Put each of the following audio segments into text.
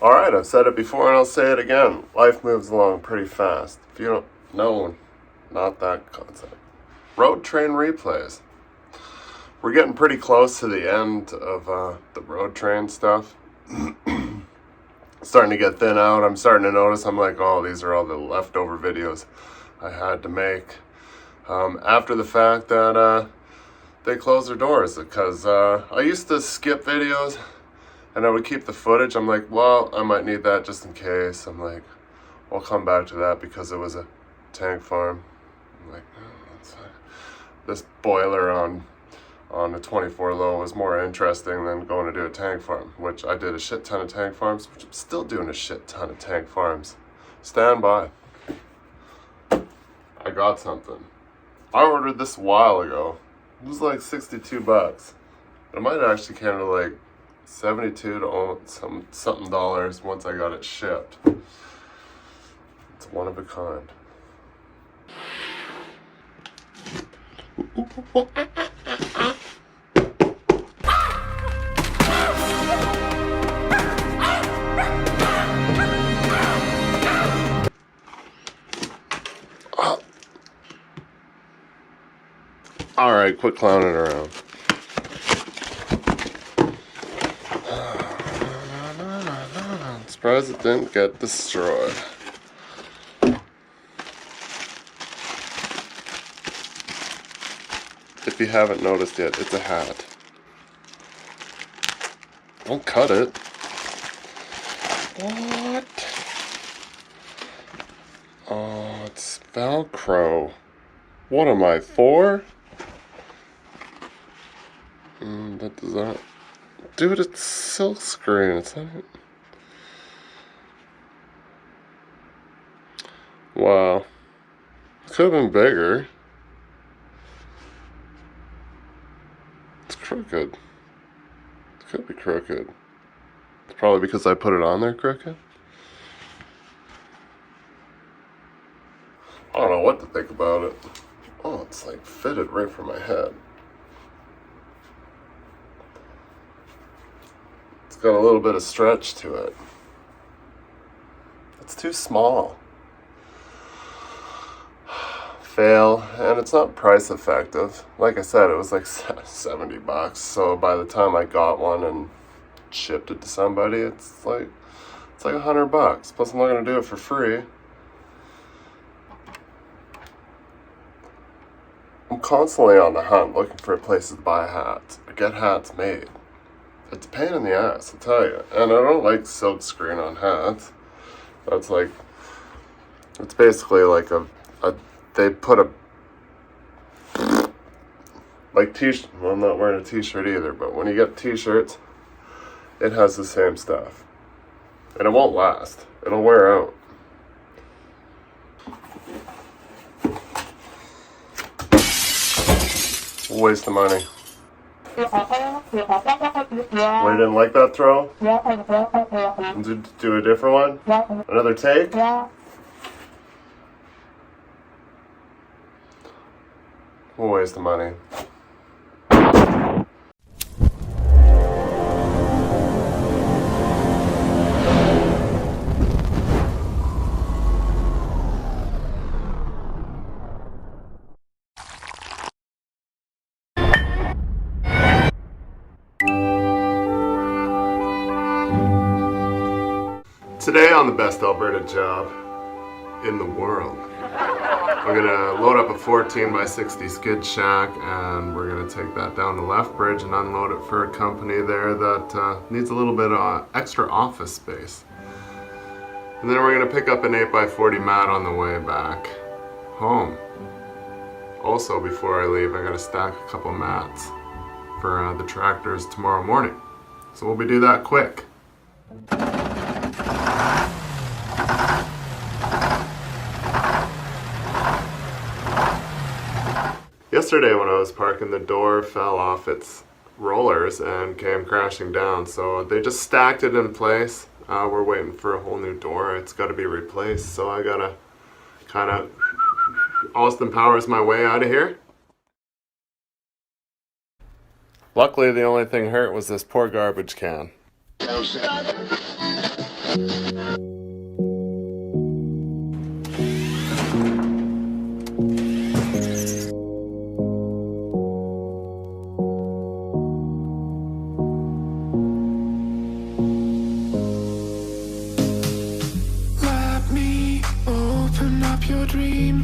Alright, I've said it before and I'll say it again. Life moves along pretty fast. If you don't know, not that concept. Roadtrain Replays. We're getting pretty close to the end of the road train stuff. Starting to get thin out. I'm starting to notice, I'm like, oh, these are all the leftover videos I had to make. After the fact that they closed their doors, because I used to skip videos and I would keep the footage. I'm like, well, I might need that just in case. I'm like, I'll come back to that because it was a tank farm. I'm like, oh, that's fine. This boiler on a 24 low was more interesting than going to do a tank farm, which I did a shit ton of tank farms, which I'm still doing a shit ton of tank farms. Stand by. I got something. I ordered this a while ago. It was like 62 bucks. It might have actually came to like 72 to almost something dollars once I got it shipped. It's one of a kind. Alright, quit clowning around. I'm surprised it didn't get destroyed. If you haven't noticed yet, it's a hat. Don't cut it. What? Oh, it's Velcro. What am I, 4? That does not... Dude, it's silk screen. It's not... Wow. Could have been bigger. It's crooked. It could be crooked. It's probably because I put it on there crooked. I don't know what to think about it. Oh, it's like fitted right for my head. It's got a little bit of stretch to it. It's too small. Fail, and it's not price effective. Like I said, it was like 70 bucks. So by the time I got one and shipped it to somebody, it's like 100 bucks. Plus I'm not gonna do it for free. I'm constantly on the hunt looking for places to buy hats or get hats made. It's a pain in the ass, I'll tell you. And I don't like silk screen on hats. That's like, it's basically like they put a, like t-shirt, well, I'm not wearing a t-shirt either, but when you get t-shirts, it has the same stuff. And it won't last. It'll wear out. Waste of money. Well, you didn't like that throw? Do a different one? Another take? We'll waste the money. Today on the best Alberta job in the world, we're gonna load up a 14x60 skid shack and we're gonna take that down to Lethbridge and unload it for a company there that needs a little bit of extra office space. And then we're gonna pick up an 8x40 mat on the way back home. Also, before I leave, I gotta stack a couple mats for the tractors tomorrow morning. So we'll do that quick. Yesterday when I was parking, the door fell off its rollers and came crashing down, so they just stacked it in place. We're waiting for a whole new door. It's got to be replaced, so I gotta kind of Austin Powers my way out of here. Luckily, the only thing hurt was this poor garbage can. Let me open up your dream.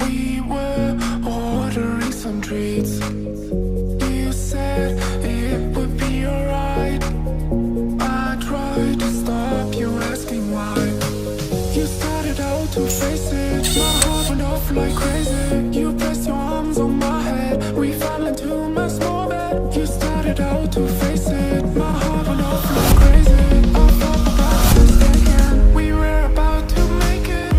We were ordering some treats. You said it would be alright. I tried to stop you, asking why. You started out to face it. My heart went off like crazy. You pressed your arms on my head. We fell into my small bed. You started out to face it. My heart went off like crazy. I felt the breath was taken. We were about to make it.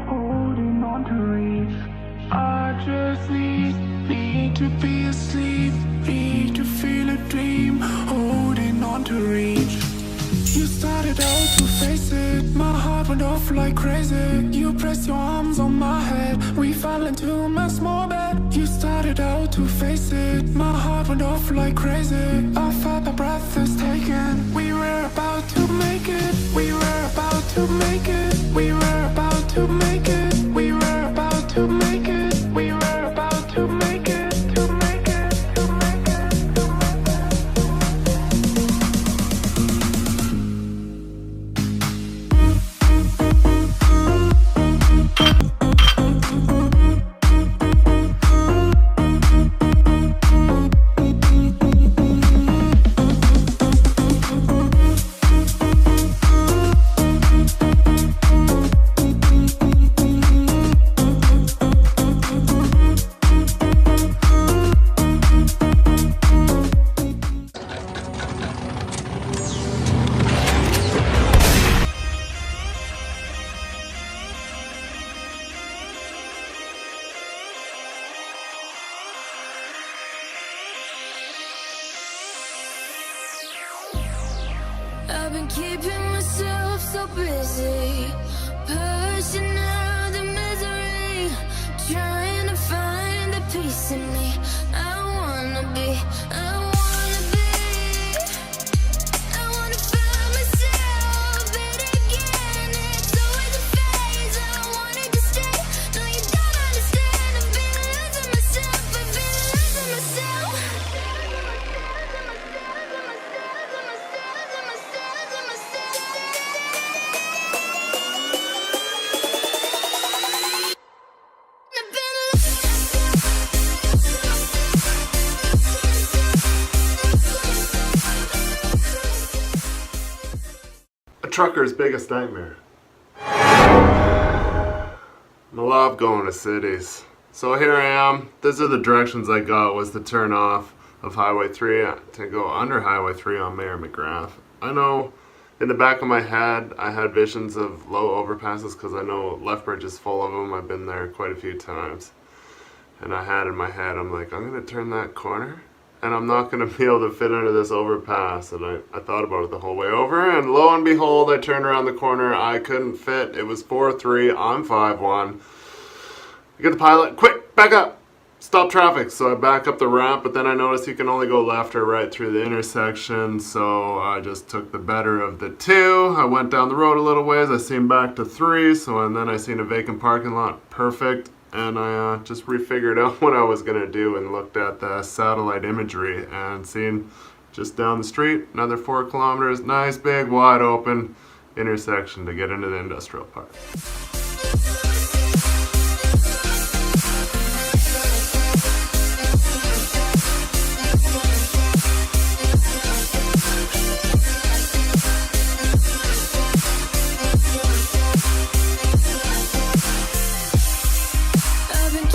Holding on to reach. I just need to be asleep. Need to feel a dream. Holding on to reach. You started out to face it. My heart went off like crazy. You pressed your arms on my head. We fell into my small bed. You started out to face it. My heart went off like crazy. I felt my breath was taken. We were about to make it. We were about to make it. We were about to make it. We were about to make it. We were about to make it. To make it. To make it. To make I've been keeping myself so busy, pushing out the misery, trying to find the peace in me. I wanna be, I wanna find myself, but again, it's always a phase. I wanted to stay, no you don't understand. I've been losing myself, I've been losing myself. A trucker's biggest nightmare. I love going to cities. So here I am. These are the directions I got, was to turn off of Highway 3 to go under Highway 3 on Mayor McGrath. I know in the back of my head I had visions of low overpasses because I know Lethbridge is full of them. I've been there quite a few times. And I had in my head, I'm like, I'm going to turn that corner and I'm not going to be able to fit under this overpass. And I thought about it the whole way over, and lo and behold, I turned around the corner. I couldn't fit. It was 4-3. I'm 5'1". I get the pilot, quick, back up, stop traffic. So I back up the ramp, but then I noticed you can only go left or right through the intersection. So I just took the better of the two. I went down the road a little ways. I seen back to 3. And then I seen a vacant parking lot. Perfect. And I just refigured out what I was going to do and looked at the satellite imagery and seen just down the street, another 4 kilometers, nice big wide open intersection to get into the industrial park. I've been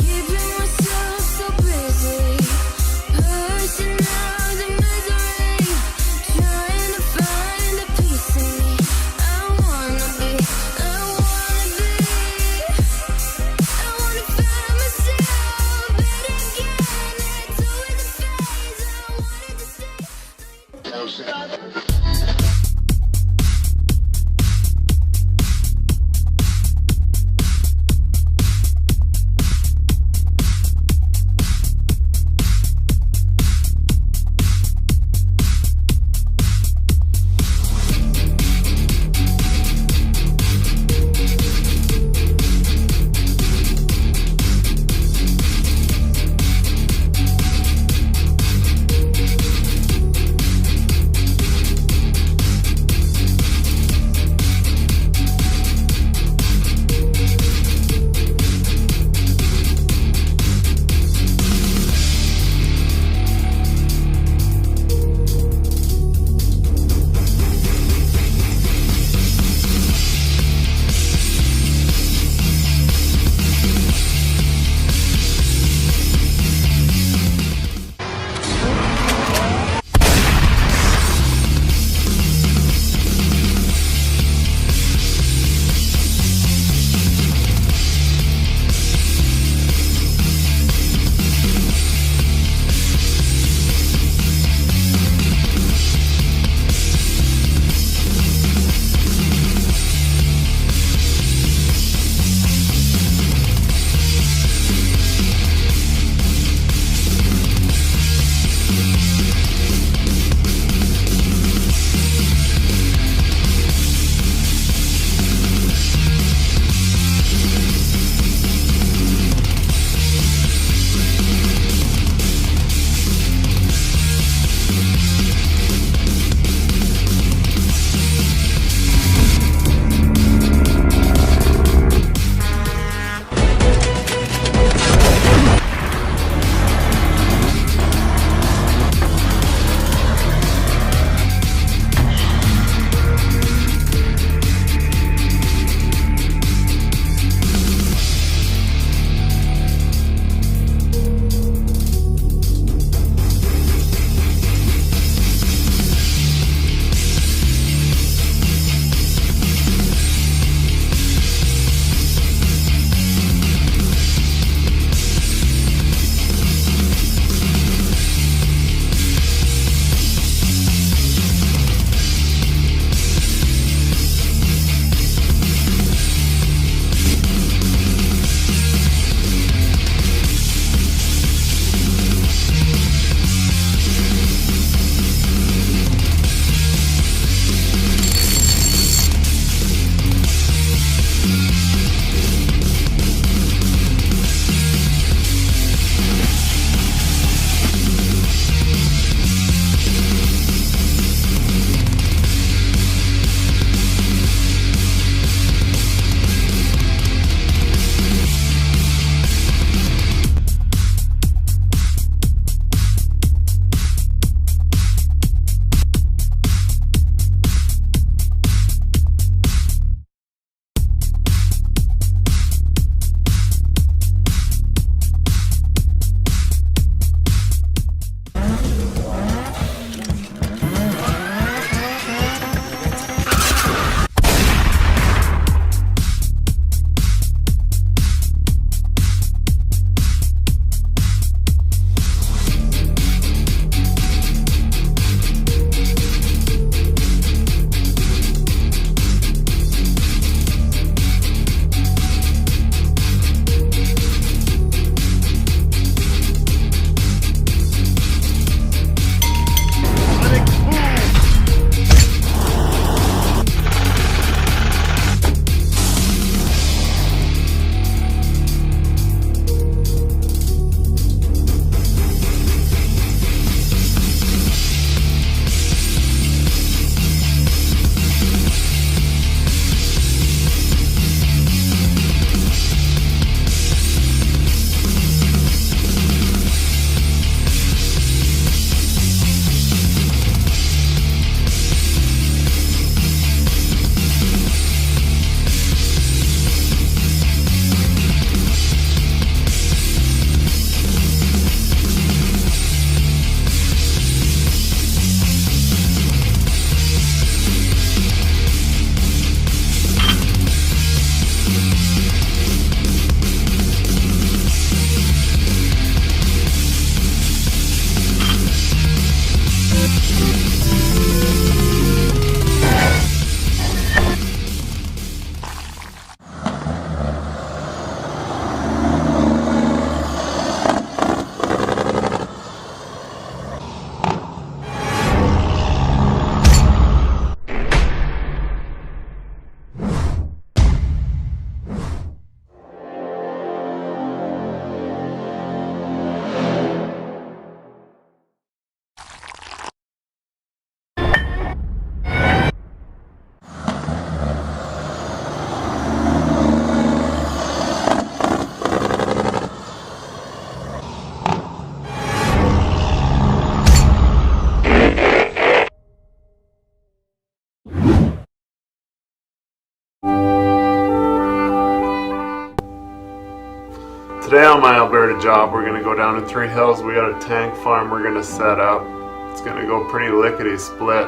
Today on my Alberta job, we're going to go down to Three Hills. We got a tank farm we're going to set up. It's going to go pretty lickety split.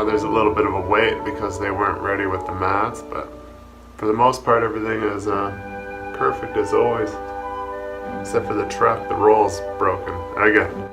There's a little bit of a wait because they weren't ready with the mats, but for the most part everything is perfect as always. Except for the truck, the roll's broken. Again.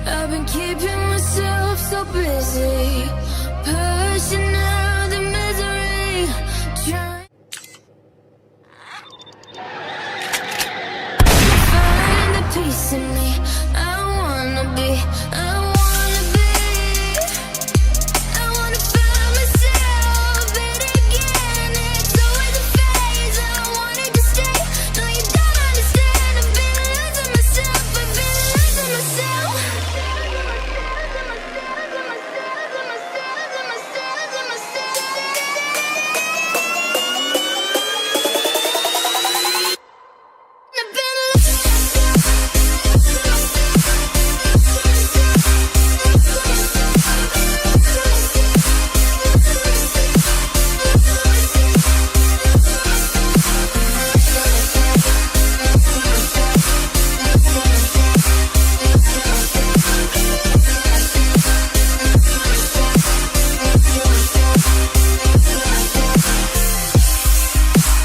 I've been keeping myself so busy, pushing out the misery, trying to find the peace in me. I wanna be, I wanna find myself, but again, it's always a phase. I wanted to stay, no you don't understand. I've been losing myself, I've been losing myself.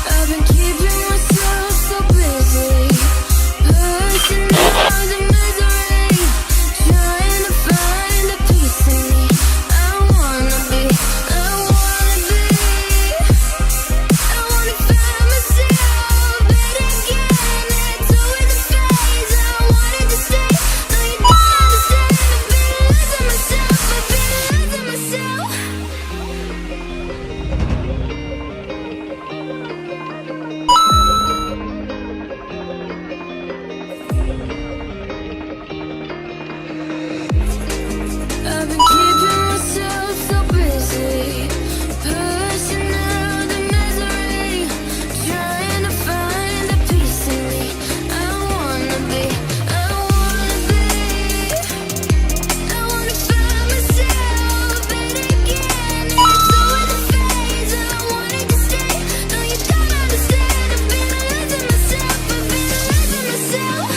I've been keeping myself so busy, pushing out the misery, trying to find the peace in me. I wanna be, I wanna find myself, but again, it's always a phase. I wanted to stay, no you don't understand. I've been losing myself, I've been losing myself.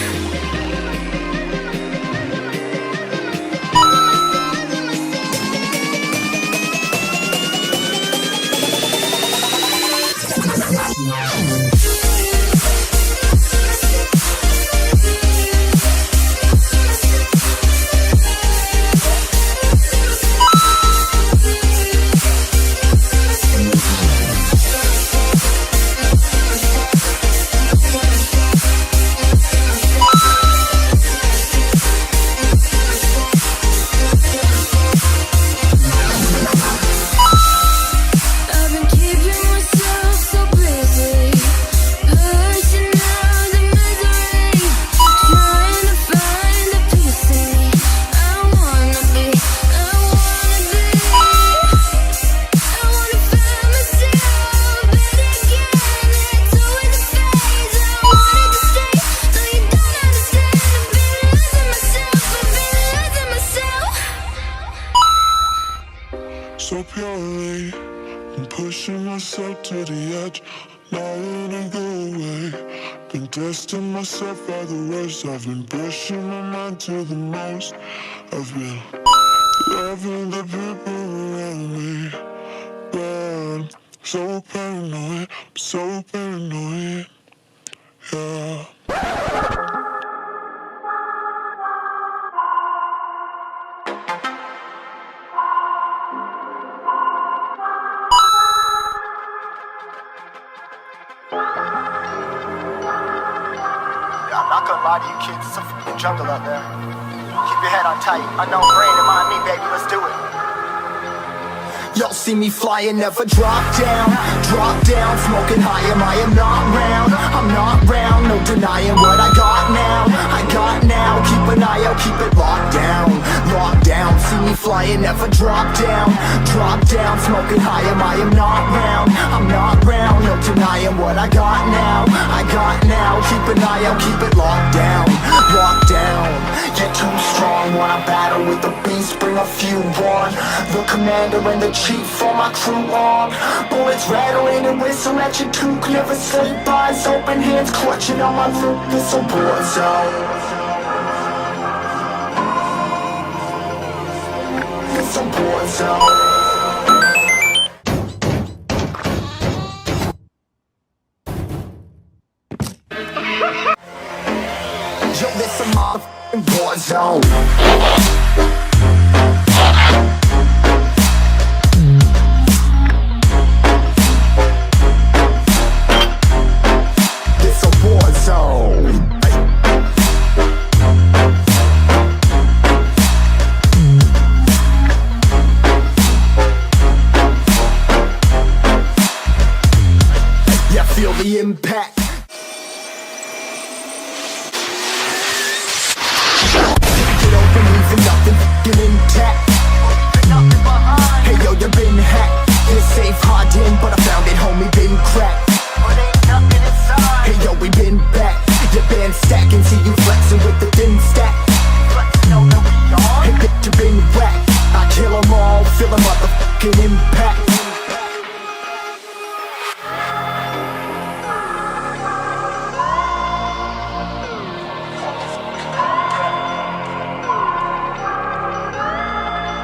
I've been keeping myself so busy, pushing out the misery, trying to find the peace in me. I wanna be, I wanna find myself, but again, it's always a phase. I wanted to stay, no you don't understand. I've been losing myself, I've been losing myself. So purely, I'm pushing myself to the edge, not letting go away. Been testing myself by the worst. I've been pushing my mind to the most. I've been loving the people around me, but I'm so paranoid, I'm so paranoid, yeah. I'm not gonna lie to you kids, it's a f***ing jungle out there. Keep your head on tight, unknown brain and mind me, baby, let's do it. Y'all see me flying, never drop down, smoking high, I am not round, I'm not round, no denying what I got now, keep an eye out, keep it locked down, see me flying, never drop down. Drop down, smoking high, I am not round. I'm not round, no denying what I got now. I got now, keep an eye out, keep it locked down. Locked down, get too strong. When I battle with the beast, bring a few on. The commander and the chief for my crew on. Bullets rattling and whistle at your toque. Never sleep, eyes open, hands clutching on my loop. It's a war zone. It's a war zone. Yo, this a motherfucking war zone. This a war zone. Yeah, feel the impact. Nothing f***ing intact. Hey yo, you been hacked. You're safe, hard in, but I found it, homie, been cracked. Hey yo, we been back. Your band stacking, see you flexing with the thin stack. Hey bitch, you been whacked. I kill 'em all, feel a motherfucking impact.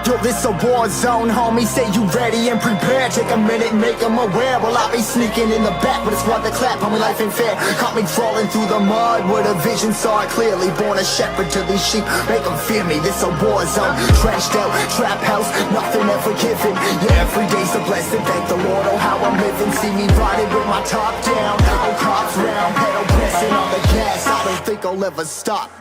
Yo, this a war zone, homie, say you ready and prepared. Take a minute, make them aware. Well, I'll be sneaking in the back, but it's worth the clap, homie, life ain't fair. Caught me crawling through the mud with a vision, saw it clearly. Born a shepherd to these sheep, make them fear me. This a war zone, trashed out, trap house, nothing ever given. Yeah, every day's a blessing, thank the Lord, oh how I'm living. See me riding with my top down, oh cops round, pedal pressing on the gas. I don't think I'll ever stop.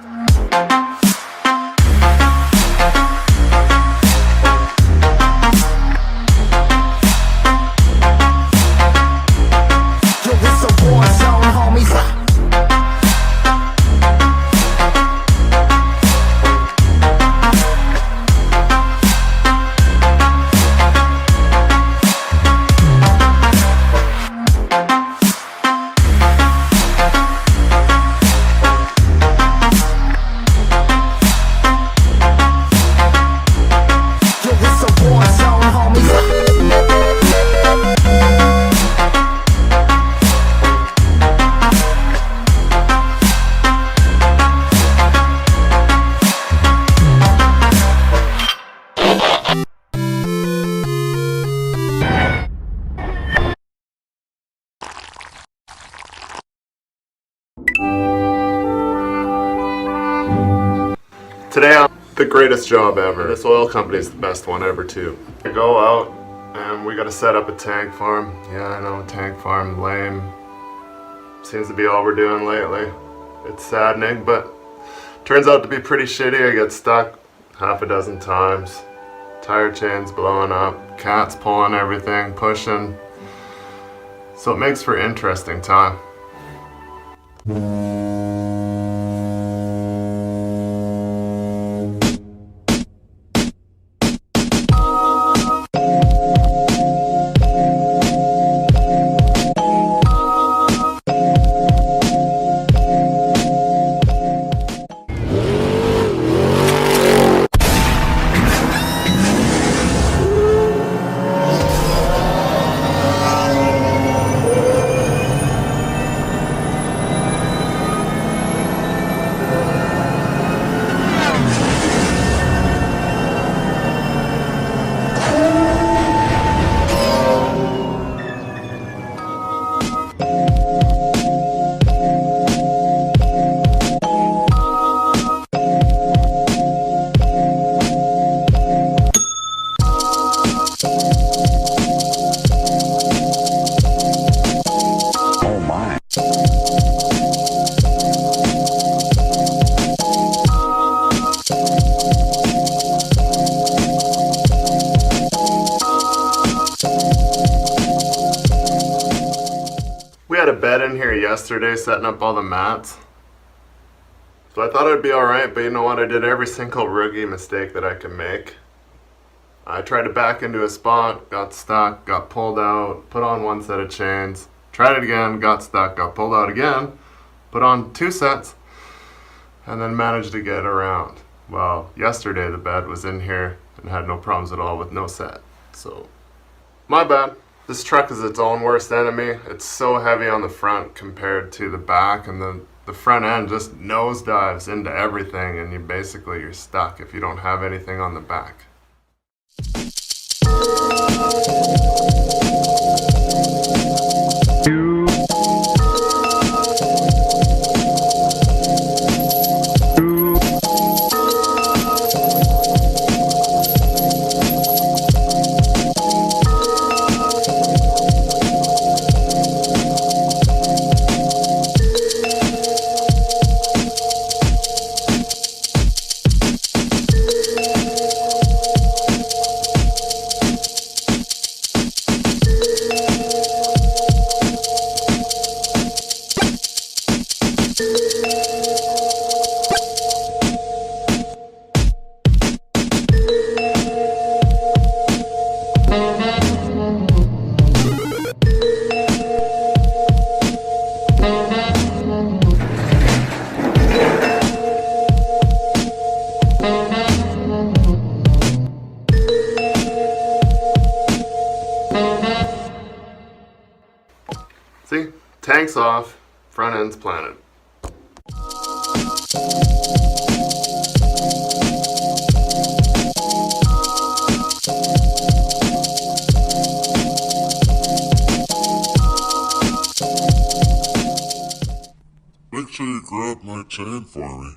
Today I'm the greatest job ever. This oil company's the best one ever too. I go out and we gotta set up a tank farm. Yeah, I know, tank farm, lame. Seems to be all we're doing lately. It's saddening, but turns out to be pretty shitty. I get stuck half a dozen times. Tire chains blowing up, cats pulling everything, pushing. So it makes for interesting time. We had a bed in here yesterday setting up all the mats. So I thought it'd be alright, but you know what? I did every single rookie mistake that I could make. I tried to back into a spot, got stuck, got pulled out, put on one set of chains, tried it again, got stuck, got pulled out again, put on 2 sets, and then managed to get around. Well, yesterday the bed was in here and had no problems at all with no set. So, my bad. This truck is its own worst enemy. It's so heavy on the front compared to the back, and the front end just nosedives into everything, and you're stuck if you don't have anything on the back. See? Tank's off, front end's planted. Make sure you grab my chain for me.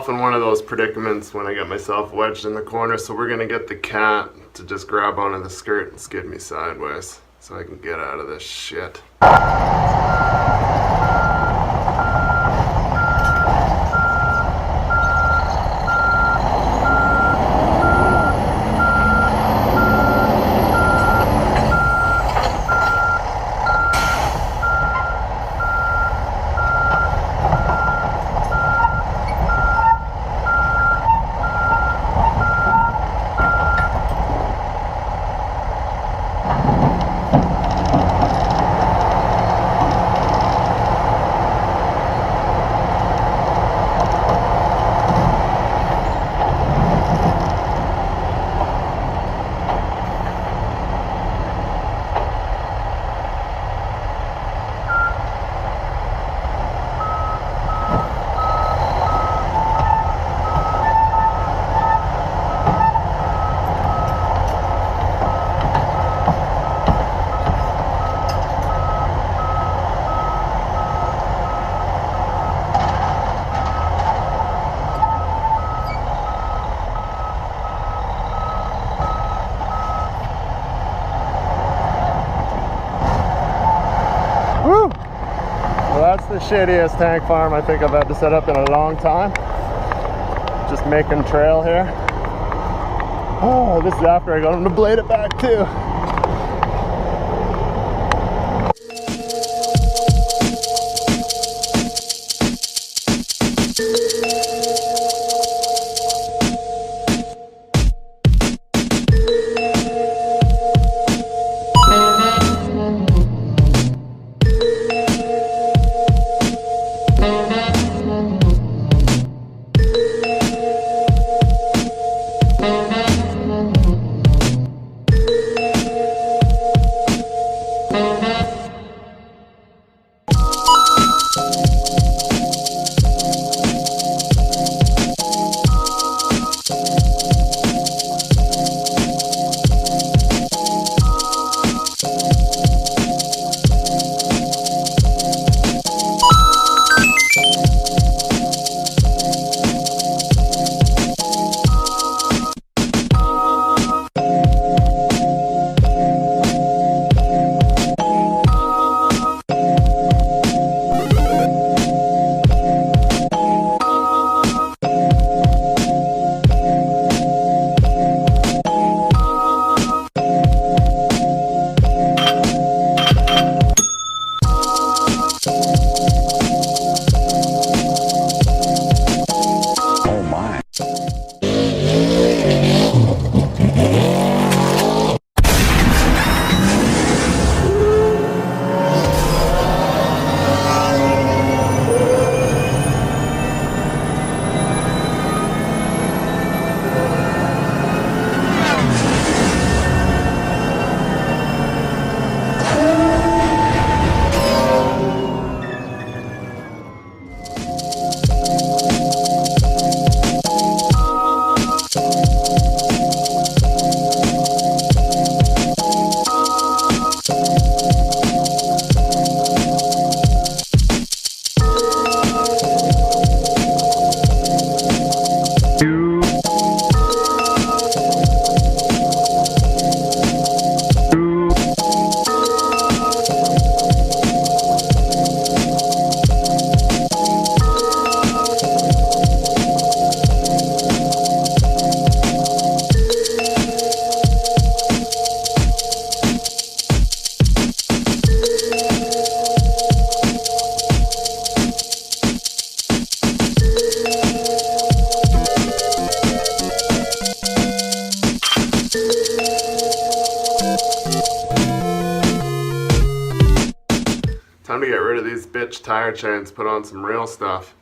myself in one of those predicaments when I get myself wedged in the corner, so we're gonna get the cat to just grab onto the skirt and skid me sideways so I can get out of this shit. That's the shittiest tank farm I think I've had to set up in a long time. Just making trail here. Oh, this is after I got him to blade it back too. Time to get rid of these bitch tire chains, put on some real stuff.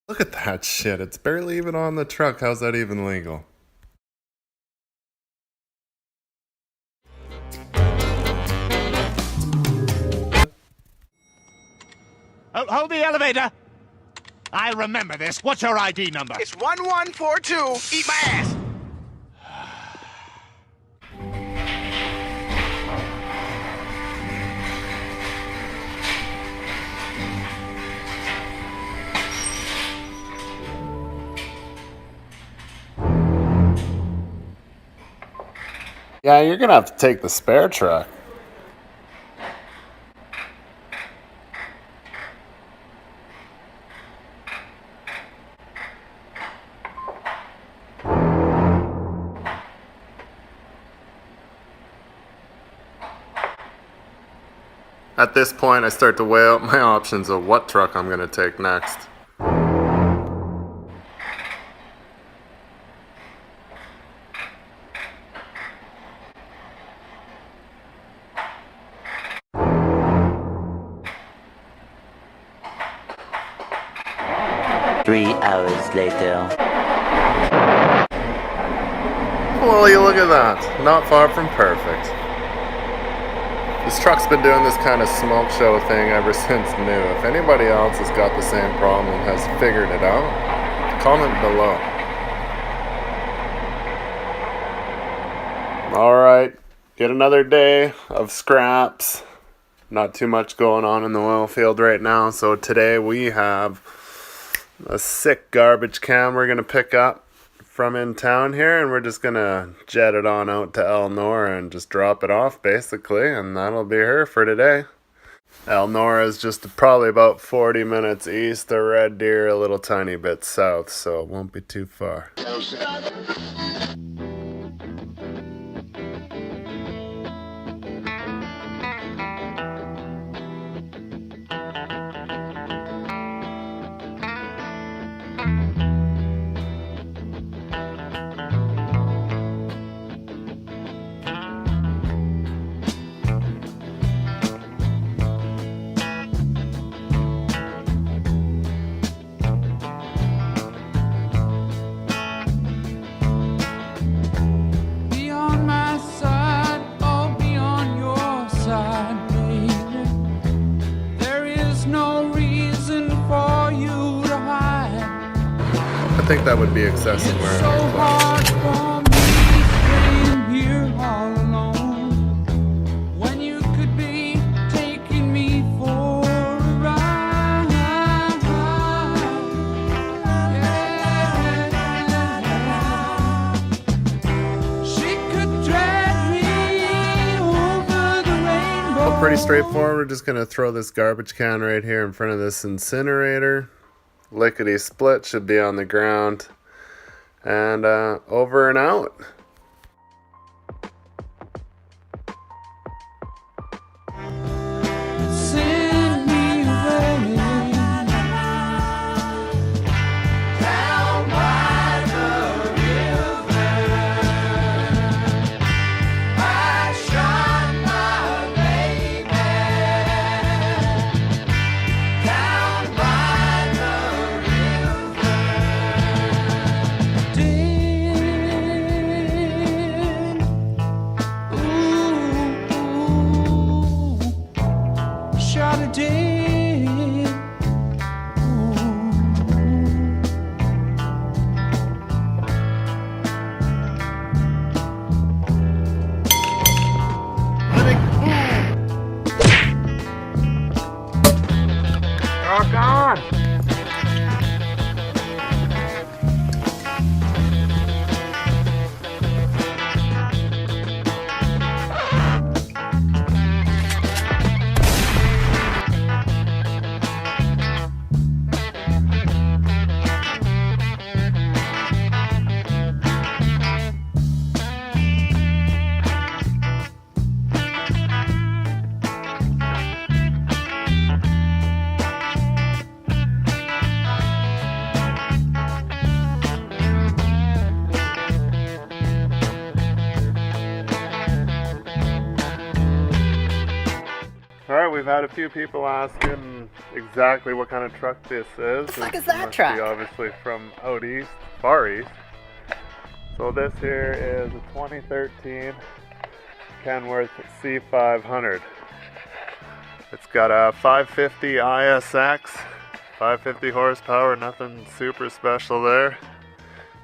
Look at that shit, it's barely even on the truck. How's that even legal? Oh, hold the elevator! I remember this. What's your ID number? It's 1142. Eat my ass. Yeah, you're gonna have to take the spare truck. At this point, I start to weigh out my options of what truck I'm gonna take next. Three hours later. Well, you look at that. Not far from perfect. This truck's been doing this kind of smoke show thing ever since new. If anybody else has got the same problem and has figured it out, comment below. Alright, get another day of scraps. Not too much going on in the oil field right now, so today we have a sick garbage can we're going to pick up from in town here, and we're just going to jet it on out to Elnora and just drop it off basically, and that'll be her for today. Elnora is just probably about 40 minutes east of Red Deer, a little tiny bit south, so it won't be too far. Be on my side, I'll be on your side, baby. There is no reason for you to hide. I think that would be excessive It's wearing so our clothes. hard for me staying here all alone when you could be taking me for a ride. Yeah. She could drag me over the rainbow. Well, pretty straightforward. We're just going to throw this garbage can right here in front of this incinerator. Lickety split should be on the ground. And over and out. Send me away down by the river. I shot my baby down by the river. Dead. Ooh. Shot a dead. Oh, God! Alright, we've had a few people asking exactly what kind of truck this is. The fuck is It that must truck? be obviously from out east, far east. So this here is a 2013 Kenworth C500. It's got a 550 ISX, 550 horsepower, nothing super special there.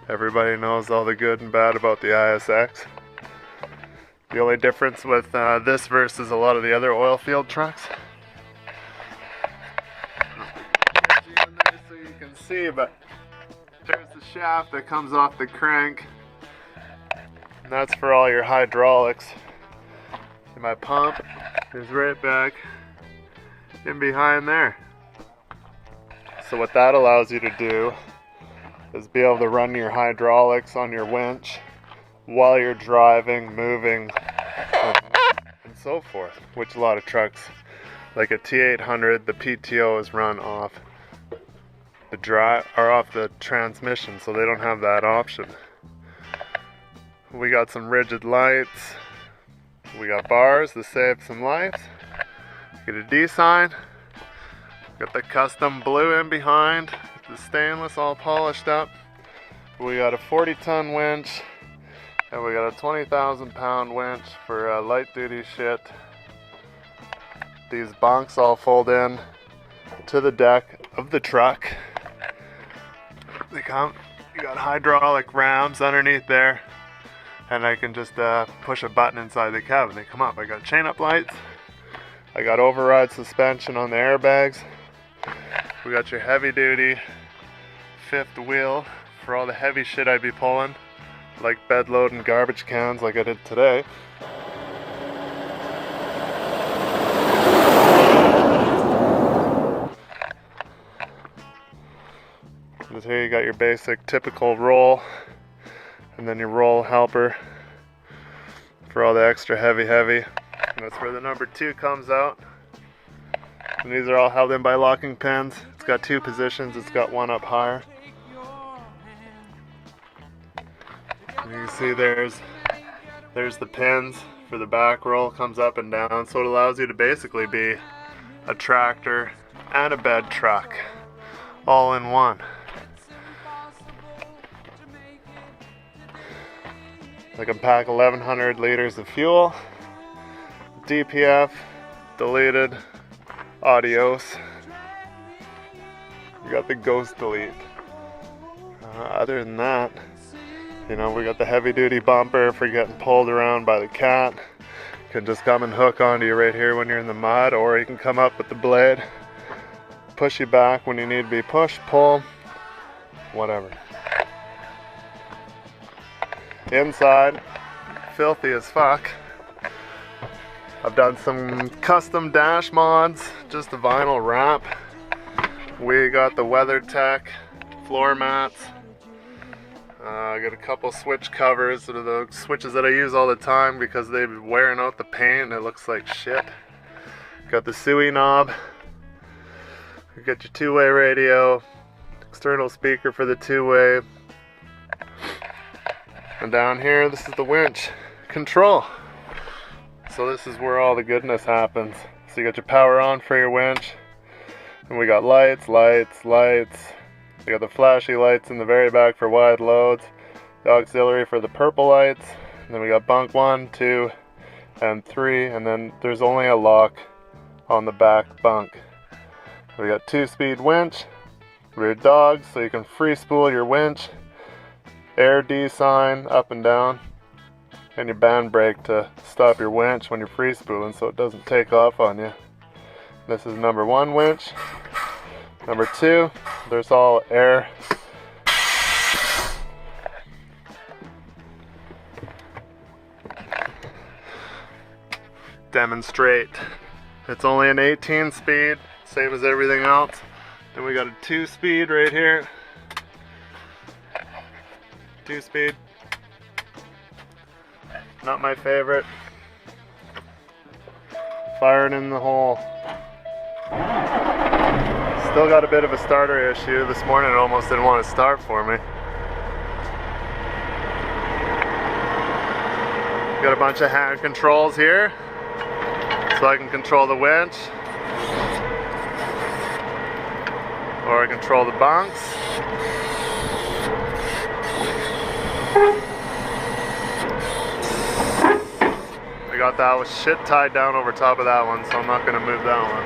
Everybody knows all the good and bad about the ISX. The only difference with this versus a lot of the other oil field trucks, so you can see, but there's the shaft that comes off the crank. And that's for all your hydraulics. And my pump is right back in behind there. So what that allows you to do is be able to run your hydraulics on your winch while you're driving, moving, and so forth, which a lot of trucks, like a T800, the PTO is run off the transmission, so they don't have that option. We got some rigid lights. We got bars to save some lives. Get a D sign. Got the custom blue in behind. The stainless all polished up. We got a 40-ton winch. And we got a 20,000 pound winch for light duty shit. These bunks all fold in to the deck of the truck. They come, you got hydraulic rams underneath there, and I can just push a button inside the cabin. They come up. I got chain up lights. I got override suspension on the airbags. We got your heavy duty fifth wheel for all the heavy shit I'd be pulling, like bed loading garbage cans like I did today. And here you got your basic typical roll, and then your roll helper for all the extra heavy. And that's where the number 2 comes out. And these are all held in by locking pins. It's got 2 positions, it's got one up higher. And you can see there's the pins for the back roll, comes up and down, so it allows you to basically be a tractor and a bed truck all in one. I can pack 1,100 liters of fuel, DPF, deleted, adios. You got the ghost delete. Other than that, you know, we got the heavy duty bumper for getting pulled around by the cat. You can just come and hook onto you right here when you're in the mud, or you can come up with the blade, push you back when you need to be pushed, pull, whatever. Inside, filthy as fuck. I've done some custom dash mods, just a vinyl wrap. We got the WeatherTech floor mats. I got a couple switch covers that are the switches that I use all the time because they've been wearing out the paint and it looks like shit. Got the SUI knob. You got your 2-way radio, external speaker for the 2-way. And down here, this is the winch control. So this is where all the goodness happens. So you got your power on for your winch. And we got lights. We got the flashy lights in the very back for wide loads. The auxiliary for the purple lights. And then we got bunk 1, 2, and 3. And then there's only a lock on the back bunk. We got 2-speed winch. Rear dogs, so you can free spool your winch. Air D sign up and down, and your band brake to stop your winch when you're free spooling so it doesn't take off on you. This is number 1 winch. Number 2, there's all air. Demonstrate. It's only an 18 speed, same as everything else. Then we got a 2-speed right here. 2-speed. Not my favorite. Firing in the hole. Still got a bit of a starter issue. This morning it almost didn't want to start for me. Got a bunch of hand controls here. So I can control the winch. Or I control the bunks. I got that with shit tied down over top of that one, so I'm not going to move that one.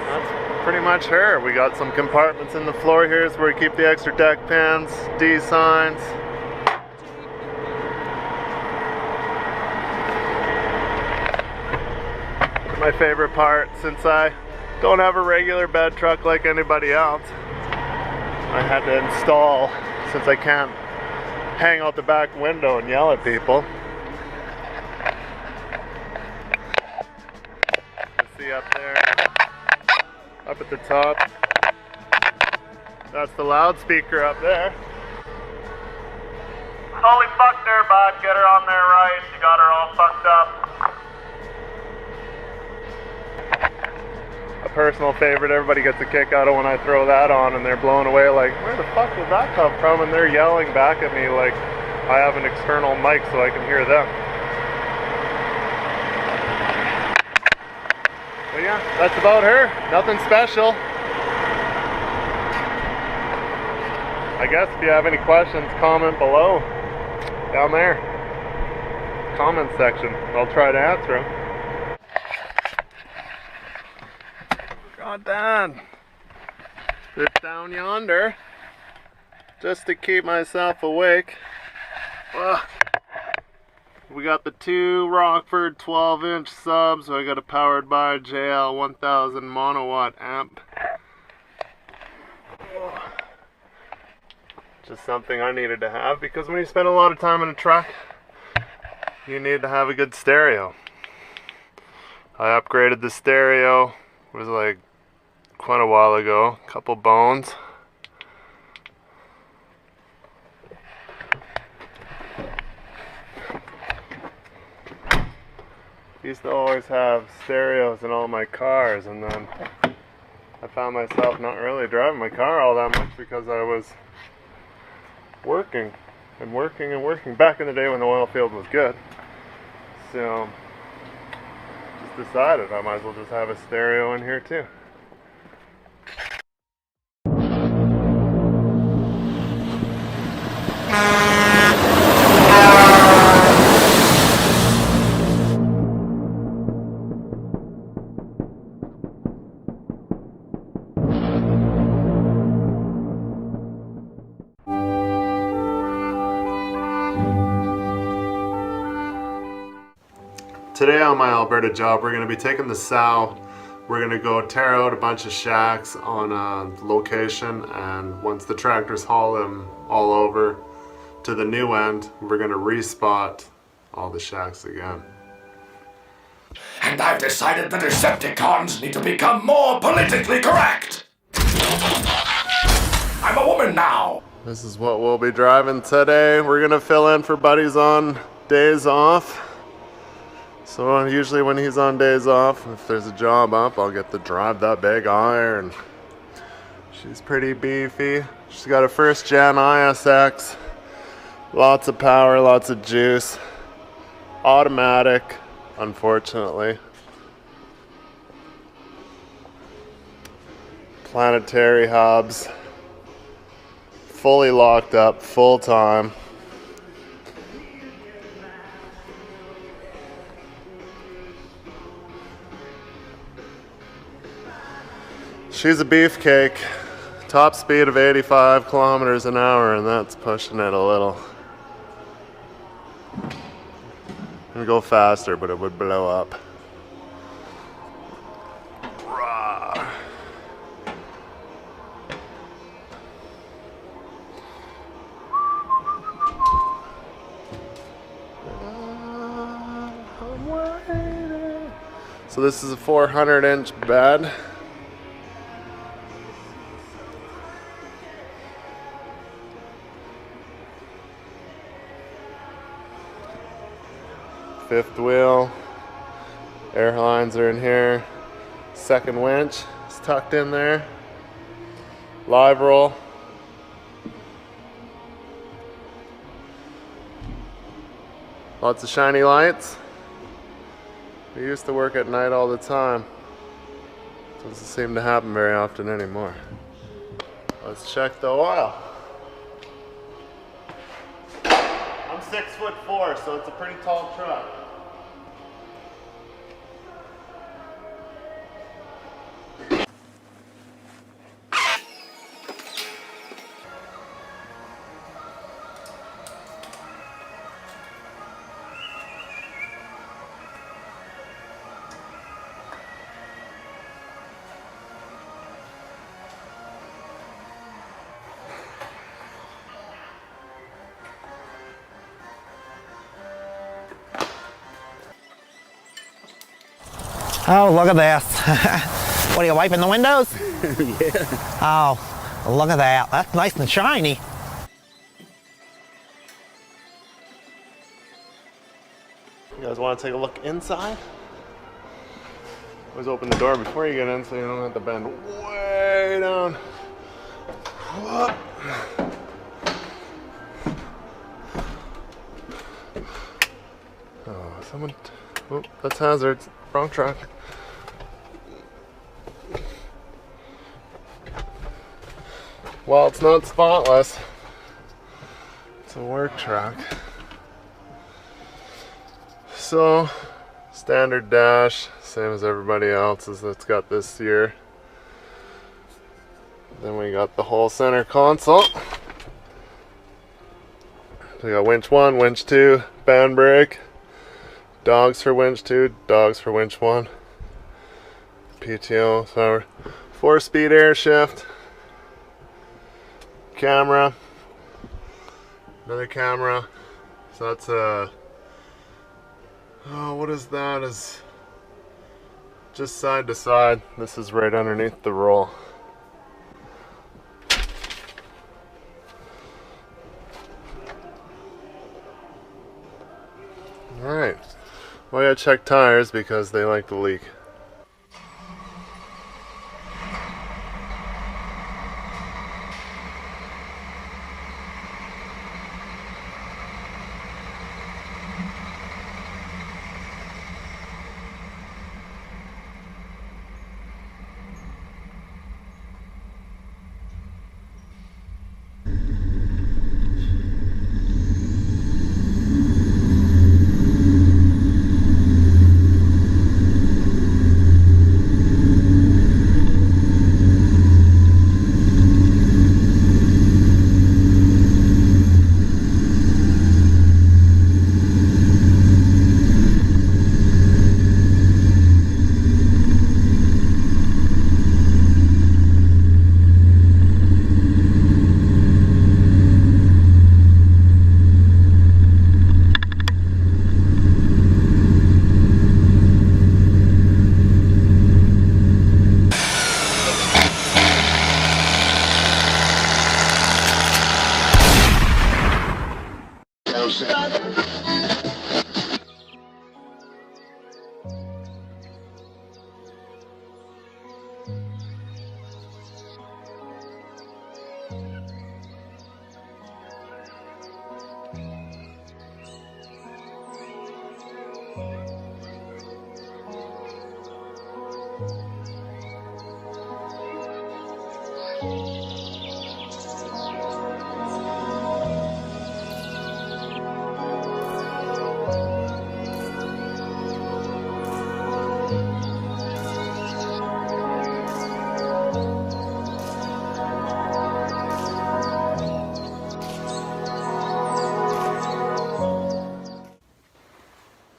That's pretty much her. We got some compartments in the floor here, is where we keep the extra deck pins, D signs. My favorite part, since I don't have a regular bed truck like anybody else, I had to install, since I can't hang out the back window and yell at people. You see up there, up at the top, that's the loudspeaker up there. Holy fuck there, bud, get her on there right, you got her all fucked up. A personal favorite, everybody gets a kick out of when I throw that on and they're blown away like, where the fuck did that come from? And they're yelling back at me like I have an external mic so I can hear them. But yeah, that's about her. Nothing special. I guess if you have any questions, comment below. Down there. Comment section. I'll try to answer them. God damn. Sit down yonder. Just to keep myself awake. We got the two Rockford 12-inch subs. So I got a powered by JL 1000 monowatt amp. Just something I needed to have because when you spend a lot of time in a truck, you need to have a good stereo. I upgraded the stereo. It was like quite a while ago. A couple bones. Used to always have stereos in all my cars, and then I found myself not really driving my car all that much because I was working and working and working back in the day when the oil field was good. So just decided I might as well just have a stereo in here too. Today on my Alberta job, we're going to be taking the sow. We're going to go tear out a bunch of shacks on a location, and once the tractors haul them all over to the new end, we're going to respot all the shacks again. And I've decided the Decepticons need to become more politically correct. I'm a woman now. This is what we'll be driving today. We're going to fill in for Buddy's on days off. So usually when he's on days off, if there's a job up, I'll get to drive that big iron. She's pretty beefy. She's got a first gen ISX. Lots of power, lots of juice. Automatic, unfortunately. Planetary hubs. Fully locked up, full time. She's a beefcake. Top speed of 85 kilometers an hour, and that's pushing it a little. It'd go faster, but it would blow up. Rah. I'm waiting. So this is a 400-inch bed. Fifth wheel, air lines are in here, second winch is tucked in there, live roll, lots of shiny lights. We used to work at night all the time. Doesn't seem to happen very often anymore. Let's check the oil. I'm 6'4", so it's a pretty tall truck. Oh, look at this. What are you wiping the windows? Yeah. Oh, look at that. That's nice and shiny. You guys want to take a look inside? Always open the door before you get in so you don't have to bend way down. Whoop. Oh, someone. Oh, that's hazards. Wrong truck. Well, it's not spotless. It's a work truck. So, standard dash, same as everybody else's that's got this year. Then we got the whole center console. We got winch 1, winch 2, band brake, dogs for winch 2, dogs for winch 1, PTO, so 4-speed air shift, camera, another camera. So that's a, oh, what is that? Is just side to side. This is right underneath the roll. Alright, well, I gotta check tires because they like to leak.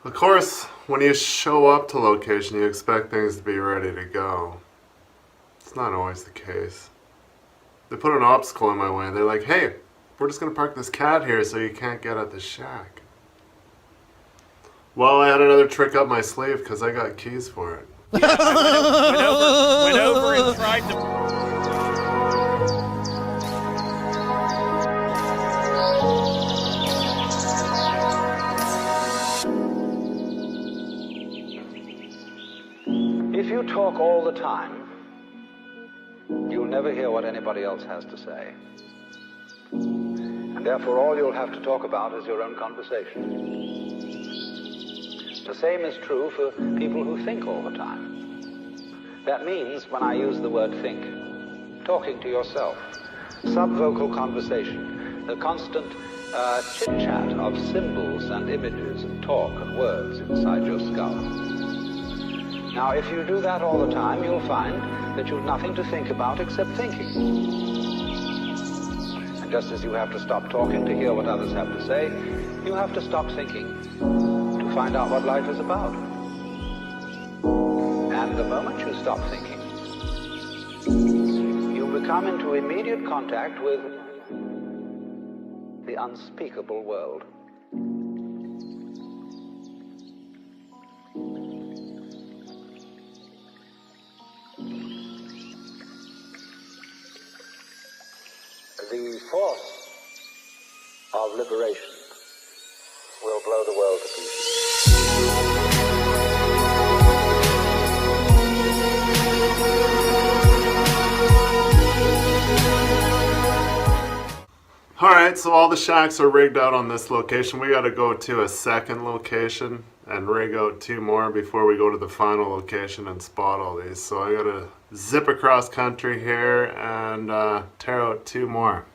Of course, when you show up to location, you expect things to be ready to go. It's not always the case. They put an obstacle in my way. They're like, hey, we're just gonna park this cat here so you can't get at the shack. Well, I had another trick up my sleeve because I got keys for it. Went over and tried to... If you talk all the time, you'll never hear what anybody else has to say. And therefore all you'll have to talk about is your own conversation. The same is true for people who think all the time. That means, when I use the word think, talking to yourself, subvocal conversation, the constant chit-chat of symbols and images and talk and words inside your skull. Now, if you do that all the time, you'll find that you've nothing to think about except thinking. And just as you have to stop talking to hear what others have to say, you have to stop thinking to find out what life is about. And the moment you stop thinking, you become into immediate contact with the unspeakable world. force of liberation will blow the world to pieces. Alright, so all the shacks are rigged out on this location. We gotta go to a second location and rig out 2 more before we go to the final location and spot all these. So I gotta zip across country here and tear out 2 more.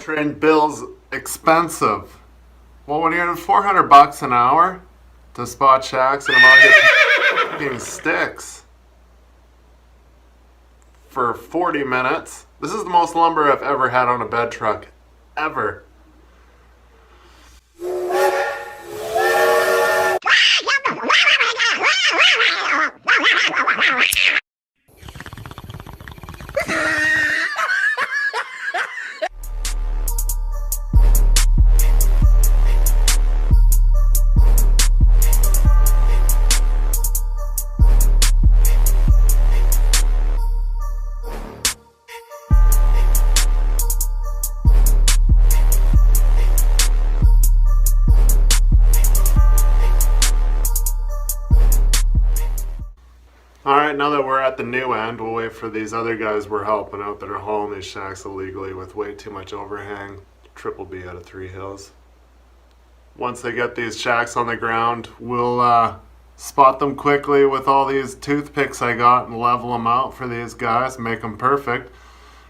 Roadtrain bill's expensive. Well, when you're at $400 an hour to spot shacks and I'm out here fucking sticks for 40 minutes. This is the most lumber I've ever had on a bed truck. Ever. Alright, now that we're at the new end, we'll wait for these other guys we're helping out that are hauling these shacks illegally with way too much overhang. Triple B out of 3 Hills. Once they get these shacks on the ground, we'll spot them quickly with all these toothpicks I got and level them out for these guys, make them perfect.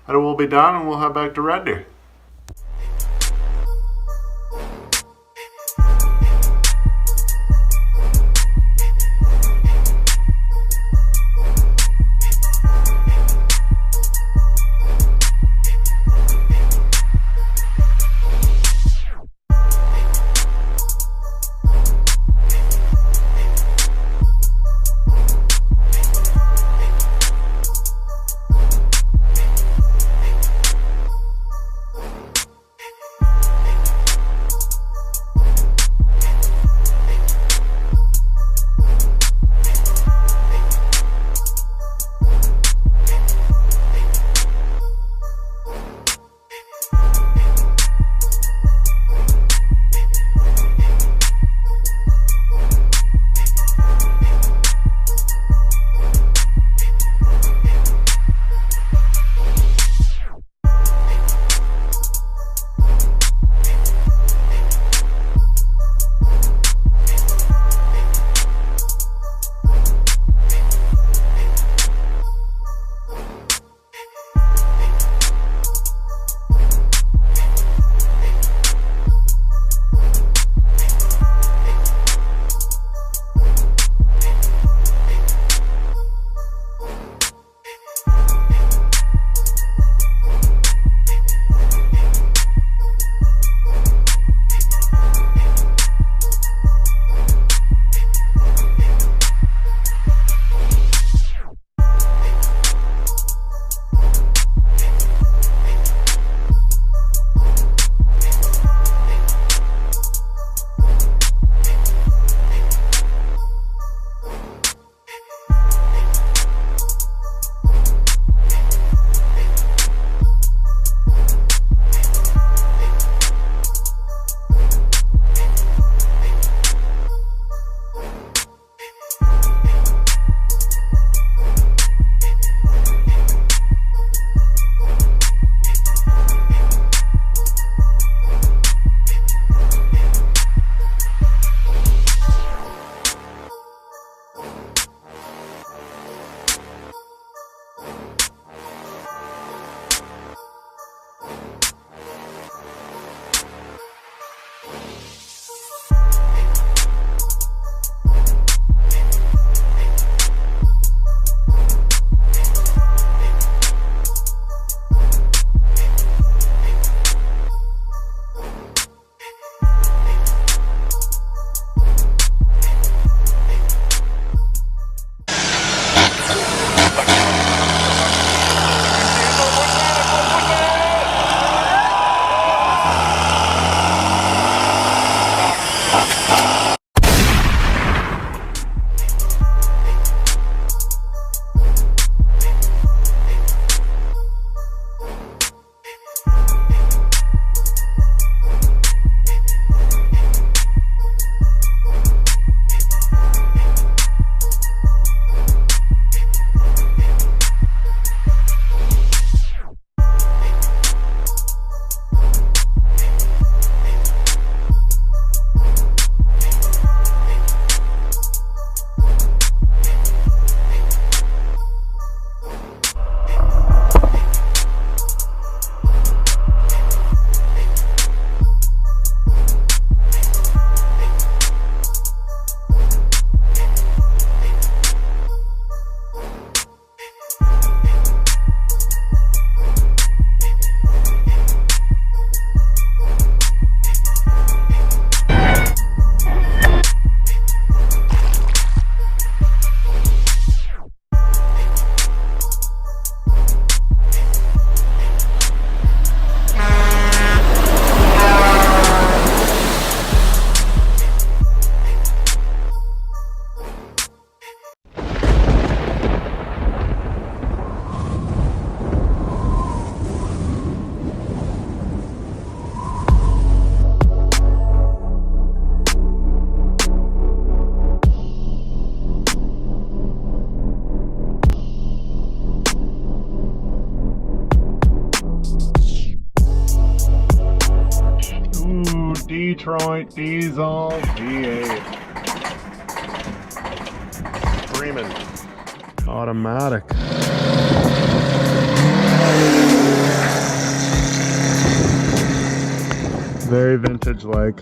And we'll be done and we'll head back to Red Deer. Detroit diesel V8. Screaming. Automatic. Very vintage like.